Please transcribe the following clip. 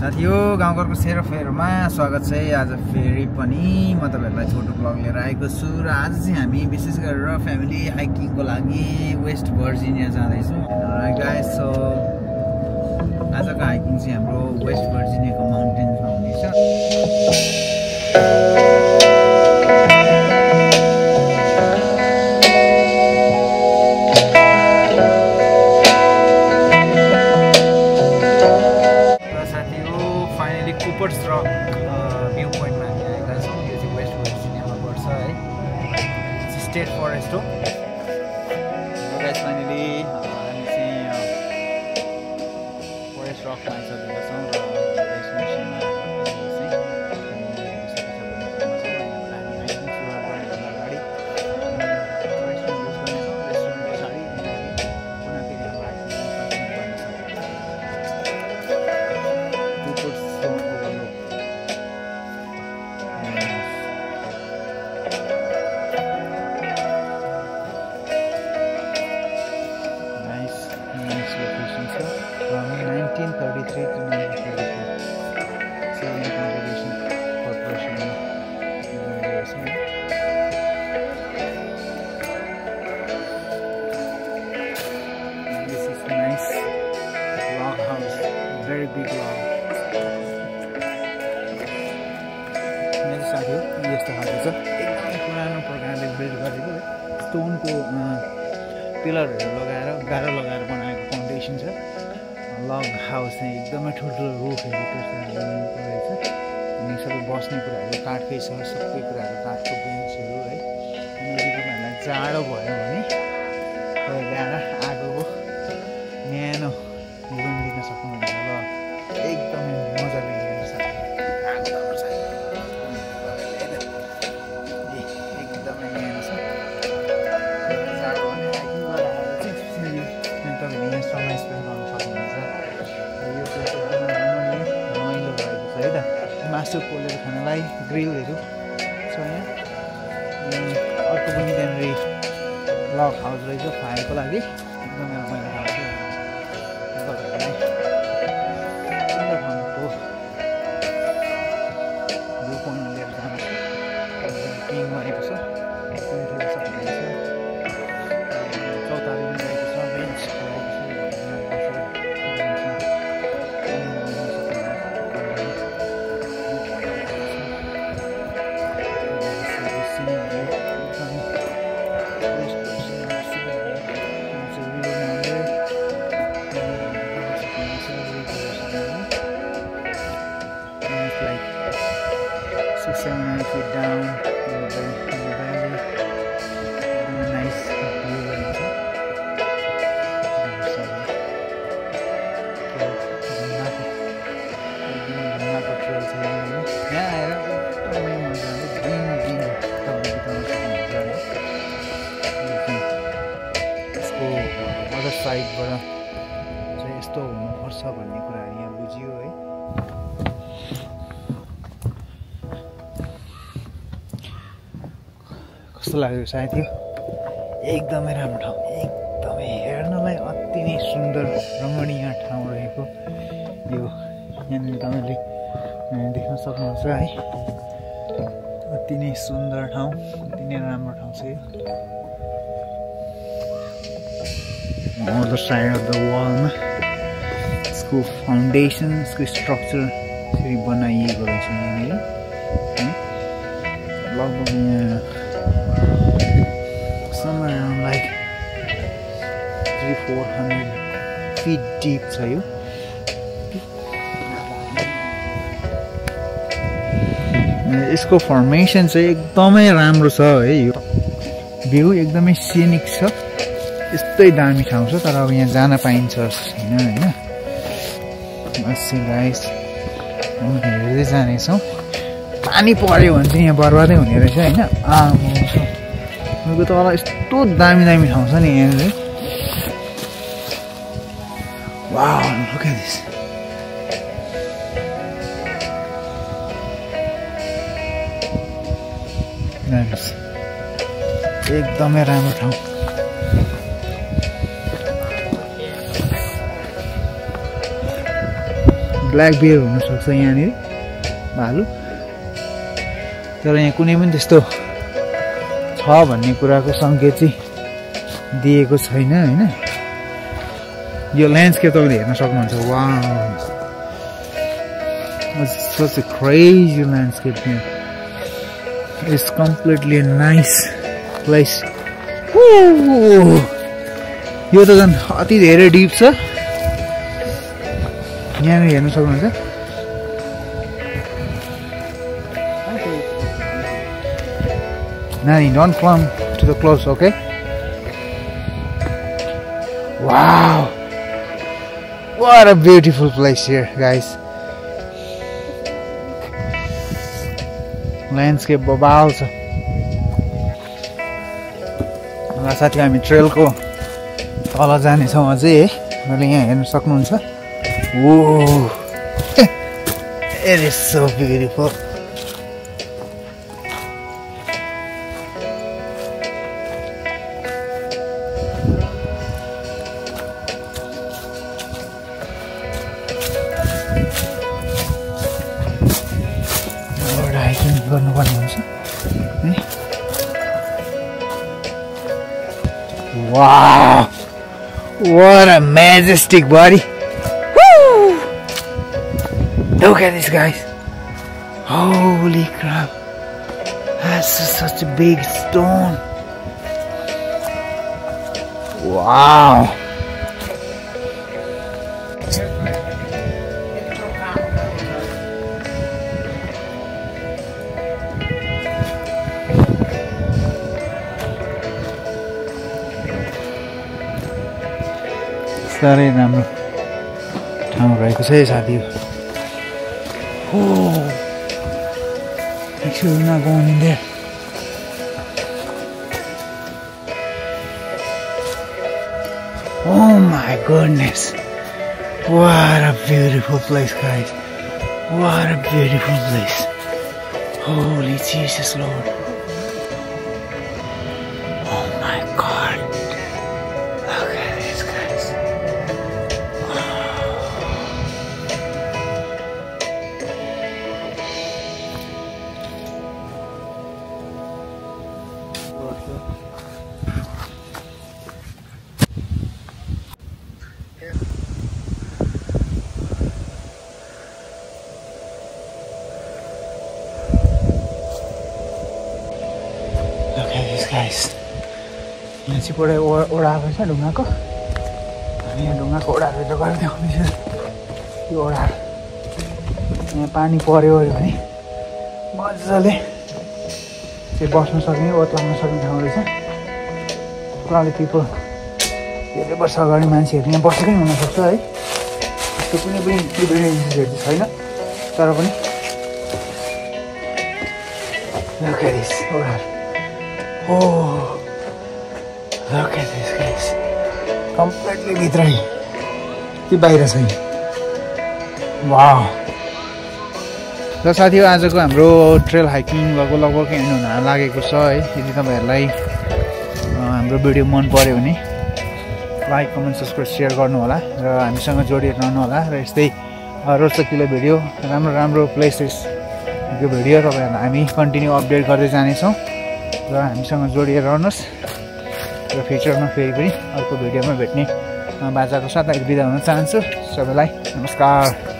साथीहरु गाउँघरको सेरोफेरोमा स्वागत छ। आज फेरि पनि म तपाईहरुलाई छोटो ब्लग लिएर आएको छु र आज चाहिँ हामी विशेष गरेर फ्यामिली हाइकिङको लागि वेस्ट भर्जिनिया जाँदैछौँ। राइट गाइस, सो आजको हाइकिङ चाहिँ हाम्रो वेस्ट भर्जिनियाको माउन्टेन्समा हुनेछ। कुपर्स रक भ्यू पोइन्टमा हामी आएका छौँ। यो चाहिँ वेस्ट भर्जिनियामा पर्छ है, स्टेट फरेस्ट हो। फाइनली हामी चाहिँ फरेस्ट रकमा आइसकेका छौँ र डेस्टिनेसनमा very big log. मेरो साथी यस्तो खालको छ, एकदमै पुरानो प्रकारले बिल्ड गरेको है। स्टोनको पिलरहरू लगाएर गाह्रो लगाएर बनाएको फाउन्डेसन छ। लग हाउस चाहिँ एकदमै ठुल्ठुलो रुखहरू त्यसमा रहेछ। अनि सबै बस्ने कुराहरू काठकै छ, सबै कुराहरू काठको बेन्चहरू है। अनि तपाईँहरूलाई जाडो भयो भने ल्याएर आगोको न्यानो जीवन दिन सक्नुहुन्छ र एकदमै मजाले हेर्न सक्नुहुन्छ। एकदमै न्यानो छ। जाडो भने हाइकिङ गरेर चाहिँ तपाईँले यहाँ समय स्पेन्ड गर्न सक्नुहुन्छ। यो प्लेस एकदमै रमाइलो भएको छ है त। मासु पोलेर खानलाई ग्रिलहरू छ यहाँ। अर्को पनि त्यहाँनिर लग हाउस रहेछ फायरको लागि, एकदमै रमाइलो हाउस छ। Like 600 feet down in the valley. Nice view right there. Other साइडबाट चाहिँ यस्तो हुनुपर्छ भन्ने कुराहरू यहाँ बुझियो है। कस्तो लाग्यो साथी? एकदमै राम्रो ठाउँ, एकदमै हेर्नलाई अति नै सुन्दर रमणीय ठाउँ रहेको यो यहाँनिर तपाईँले देख्न सक्नुहुन्छ है। अति नै सुन्दर ठाउँ, अति नै राम्रो ठाउँ छ यो। अदर साइड अफ द वालमा यसको फाउन्डेसन, यसको स्ट्रक्चर यसरी बनाइएको रहेछ यहाँनिर। लगभग यहाँ somewhere around like 300-400 feet deep छ यो। यसको फर्मेसन चाहिँ एकदमै राम्रो छ है। यो भ्यू एकदमै सिनिक छ, यस्तै दामी ठाउँ छ। तर अब यहाँ जान पाइन्छ छैन होइन। बस गाइस, हामी हेर्दै जानेछौँ। पानी पर्यो भने चाहिँ यहाँ बर्बादै हुने रहेछ होइन। उनीहरूको तल यस्तो दामी दामी ठाउँ छ नि यहाँनिर। Wow, look at this. एकदमै राम्रो ठाउँ। ब्ल्याक बियर हुनसक्छ यहाँनिर भालु, तर यहाँ कुनै पनि त्यस्तो छ भन्ने कुराको सङ्केत चाहिँ दिएको छैन हैन। यो ल्यान्डस्केप तपाईँले हेर्न सक्नुहुन्छ। Wow, such a crazy landscape here. It's completely a nice place. यो त झन् अति धेरै डिप छ। यहाँनिर हेर्न सक्नुहुन्छ। Nani, don't come to the close, okay? Wow, what a beautiful place here, guys. Landscape बबाल छ। साथी हामी ट्रेलको तल जानेछौँ अझै है। मैले यहाँ हेर्न सक्नुहुन्छ। Whoa, it is so beautiful. गर्नुपर्ने हुन्छ है। Wow, what a majestic body. Woo! Look at this, guys. Holy crap, that's such a big stone. Wow. साह्रै राम्रो ठाउँ रहेको छ है साथी। Oh, make sure you're not going in there. Oh my goodness, what a beautiful place, guys. What a beautiful place. Holy Jesus, Lord. Oh my God. Look at this, guys. Guys, यहाँ चाहिँ पुरै ओडाएको छ ढुङ्गाको। हामी यहाँ ढुङ्गाको ओडारभित्र गएर देखाउँदैछ यो ओडार। यहाँ पानी पर्यो भने मजाले चाहिँ बस्न सक्ने, ओत्लाउन सक्ने ठाउँ रहेछ। पुरानो पिपल धेरै वर्ष अगाडि मान्छेहरू यहाँ बसेकै हुनसक्छ है। त्यस्तो कुनै पनि बिल्डिङ्सहरू छैन, तर पनि look at this Odar. Oh, look at this, guys. Completely भित्रै कि बाहिर छैन। वाउ। र साथीहरु, आजको हाम्रो ट्रेल हाइकिङ लगभग एन्ड हुन लागेको छ है। यदि तपाईहरुलाई हाम्रो भिडियो मन पर्यो भने लाइक, कमेन्ट, सब्स्क्राइब, शेयर गर्नु होला र हामीसँग जोडिएर रहनु होला। र यस्तै रोचकिलो भिडियो, राम्रो प्लेसेसको भिडियो तपाईहरुलाई हामी कन्टिन्यू अपडेट गर्दै जानेछौँ। र हामीसँग जोडिएर रहनुहोस्। र फ्युचरमा फेरि पनि अर्को भिडियोमा भेट्ने बाचाको साथ बिदा हुन चाहन्छु। सबैलाई नमस्कार।